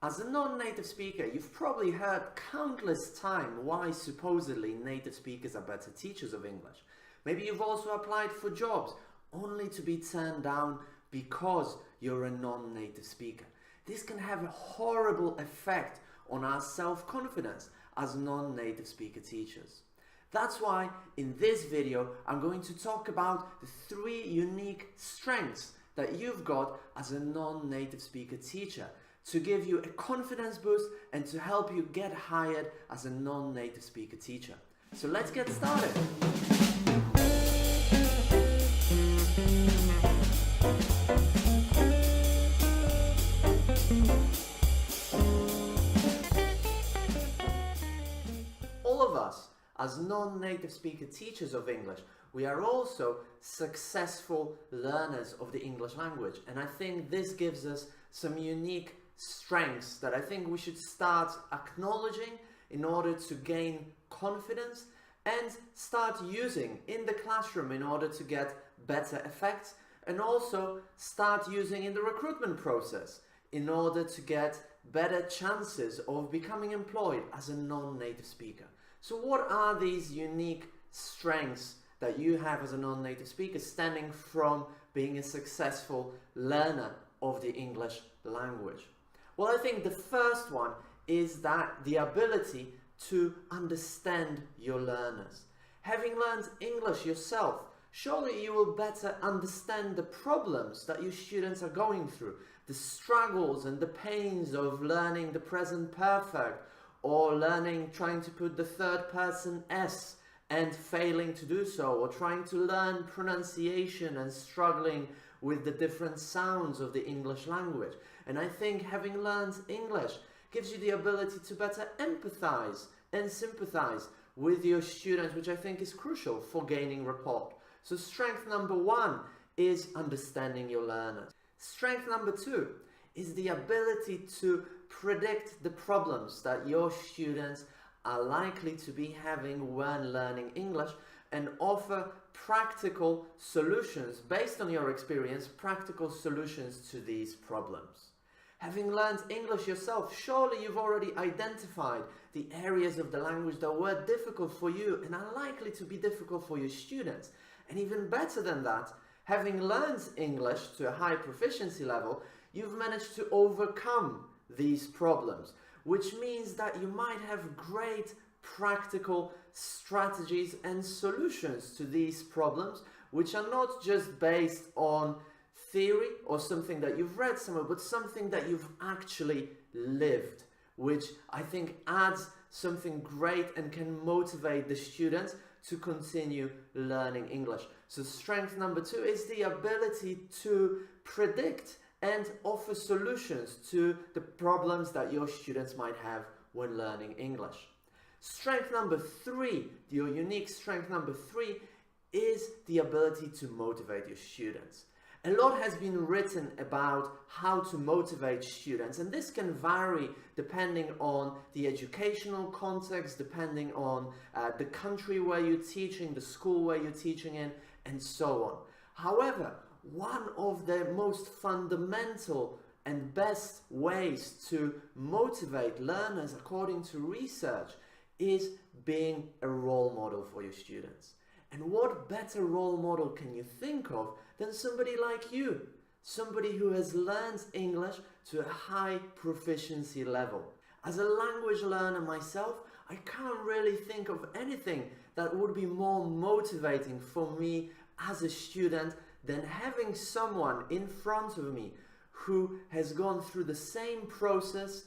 As a non-native speaker, you've probably heard countless times why supposedly native speakers are better teachers of English. Maybe you've also applied for jobs only to be turned down because you're a non-native speaker. This can have a horrible effect on our self-confidence as non-native speaker teachers. That's why in this video I'm going to talk about the 3 unique strengths that you've got as a non-native speaker teacher to give you a confidence boost and to help you get hired as a non-native speaker teacher. So let's get started. All of us, as non-native speaker teachers of English, we are also successful learners of the English language, and I think this gives us some unique strengths that I think we should start acknowledging in order to gain confidence and start using in the classroom in order to get better effects, and also start using in the recruitment process in order to get better chances of becoming employed as a non-native speaker. So what are these unique strengths that you have as a non-native speaker stemming from being a successful learner of the English language? Well, I think the first one is that the ability to understand your learners. Having learned English yourself, surely you will better understand the problems that your students are going through, the struggles and the pains of learning the present perfect, or trying to put the third person S and failing to do so, or trying to learn pronunciation and struggling with the different sounds of the English language. And I think having learned English gives you the ability to better empathize and sympathize with your students, which I think is crucial for gaining rapport. So strength number 1 is understanding your learners. Strength number 2 is the ability to predict the problems that your students are likely to be having when learning English and offer practical solutions based on your experience, practical solutions to these problems. Having learned English yourself, surely you've already identified the areas of the language that were difficult for you and are likely to be difficult for your students. And even better than that, having learned English to a high proficiency level, you've managed to overcome these problems, which means that you might have great practical strategies and solutions to these problems, which are not just based on theory or something that you've read somewhere, but something that you've actually lived, which I think adds something great and can motivate the students to continue learning English. So strength number 2 is the ability to predict and offer solutions to the problems that your students might have when learning English. Strength number 3, your unique strength number 3, is the ability to motivate your students. A lot has been written about how to motivate students, and this can vary depending on the educational context, depending on the country where you're teaching, the school where you're teaching in, and so on. However, one of the most fundamental and best ways to motivate learners, according to research, is being a role model for your students. And what better role model can you think of than somebody like you? Somebody who has learned English to a high proficiency level. As a language learner myself, I can't really think of anything that would be more motivating for me as a student than having someone in front of me who has gone through the same process,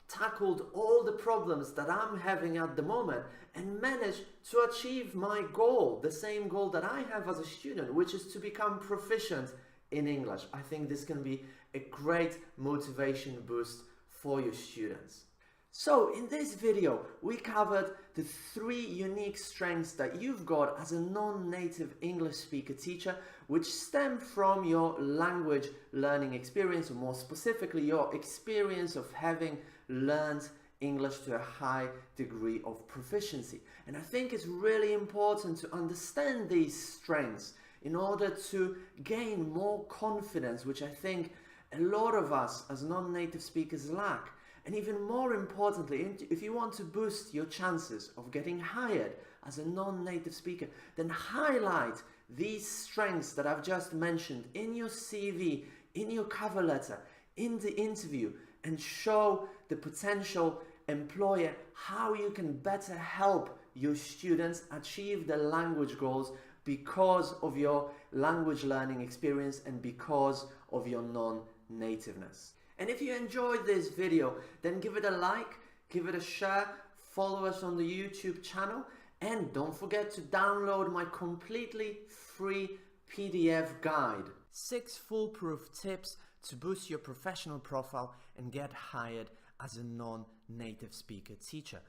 tackled all the problems that I'm having at the moment, and managed to achieve my goal, the same goal that I have as a student, which is to become proficient in English. I think this can be a great motivation boost for your students. So in this video, we covered the 3 unique strengths that you've got as a non-native English speaker teacher, which stem from your language learning experience, or more specifically, your experience of having learned English to a high degree of proficiency. And I think it's really important to understand these strengths in order to gain more confidence, which I think a lot of us as non-native speakers lack. And even more importantly, if you want to boost your chances of getting hired as a non-native speaker, then highlight these strengths that I've just mentioned in your CV, in your cover letter, in the interview, and show the potential employer how you can better help your students achieve their language goals because of your language learning experience and because of your non-nativeness. And if you enjoyed this video, then give it a like, give it a share, follow us on the YouTube channel, and don't forget to download my completely free PDF guide. 6 foolproof tips to boost your professional profile and get hired as a non-native speaker teacher.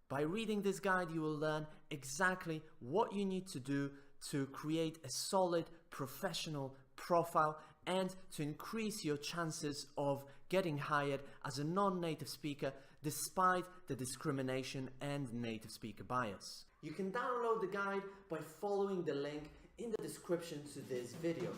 By reading this guide, you will learn exactly what you need to do to create a solid professional profile and to increase your chances of getting hired as a non-native speaker despite the discrimination and native speaker bias. You can download the guide by following the link in the description to this video.